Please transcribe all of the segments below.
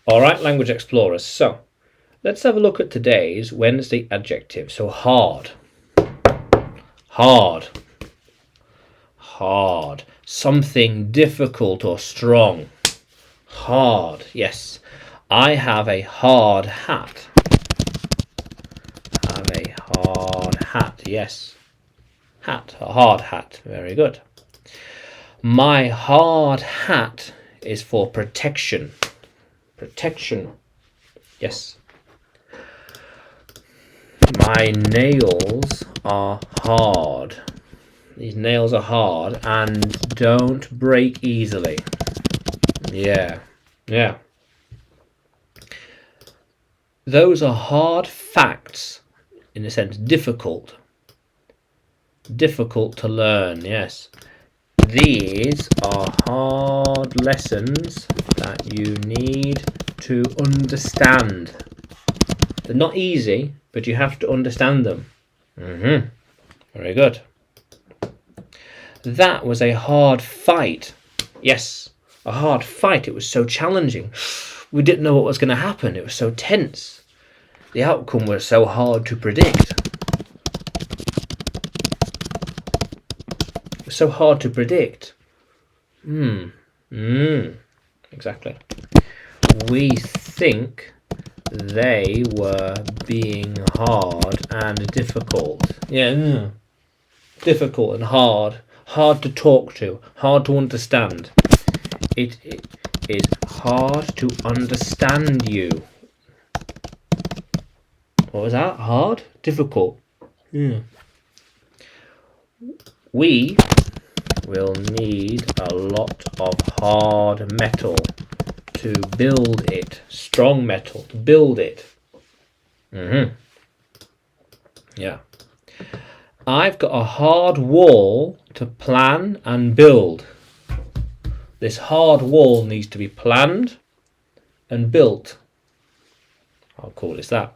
All right, language explorers. So let's have a look at today's Wednesday adjective. So hard, hard, hard. Something difficult or strong. Hard, yes. I have a hard hat. Have a hard hat, yes. Hat, a hard hat. Very good. My hard hat is for protection. Protection, yes. My nails are hard. These nails are hard and don't break easily. Yeah, yeah. Those are hard facts, in a sense, difficult. Difficult to learn, yes. These are hard lessons that you need to understand. They're not easy, but you have to understand them. Very good. That was a hard fight. Yes, a hard fight. It was so challenging. We didn't know what was going to happen. It was so tense. The outcome was so hard to predict. It was so hard to predict. Exactly. We think they were being hard and difficult. Yeah, difficult and hard. Hard to talk to. Hard to understand. It is hard to understand you. What was that? Hard? Difficult. We will need a lot of hard metal to build it. Strong metal to build it. Yeah. I've got a hard wall to plan and build. This hard wall needs to be planned and built. How cool is that?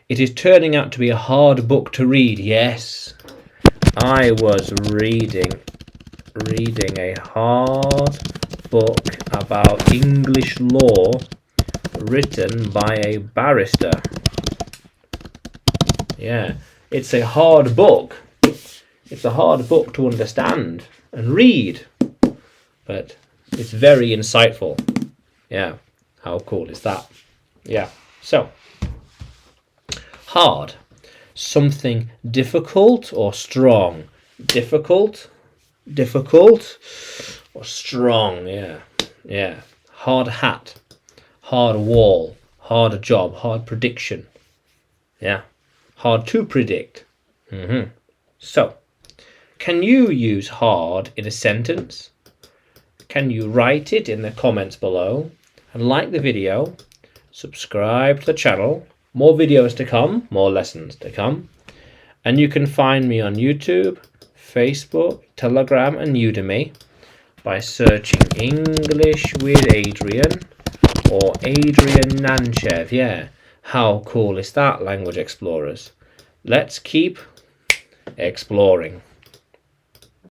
It is turning out to be a hard book to read. Yes, I was reading a hard book about English law written by a barrister. Yeah, it's a hard book. It's a hard book to understand and read, but it's very insightful. Yeah, how cool is that? Yeah, so hard, something difficult or strong. Difficult or strong. Yeah. Hard hat, hard wall, hard job, hard prediction. Yeah, hard to predict. So, can you use hard in a sentence? Can you write it in the comments below? And like the video, subscribe to the channel. More videos to come, more lessons to come. And you can find me on YouTube, Facebook, Telegram and Udemy by searching English with Adrian or Adrian Nanchev. Yeah, how cool is that, language explorers? Let's keep exploring.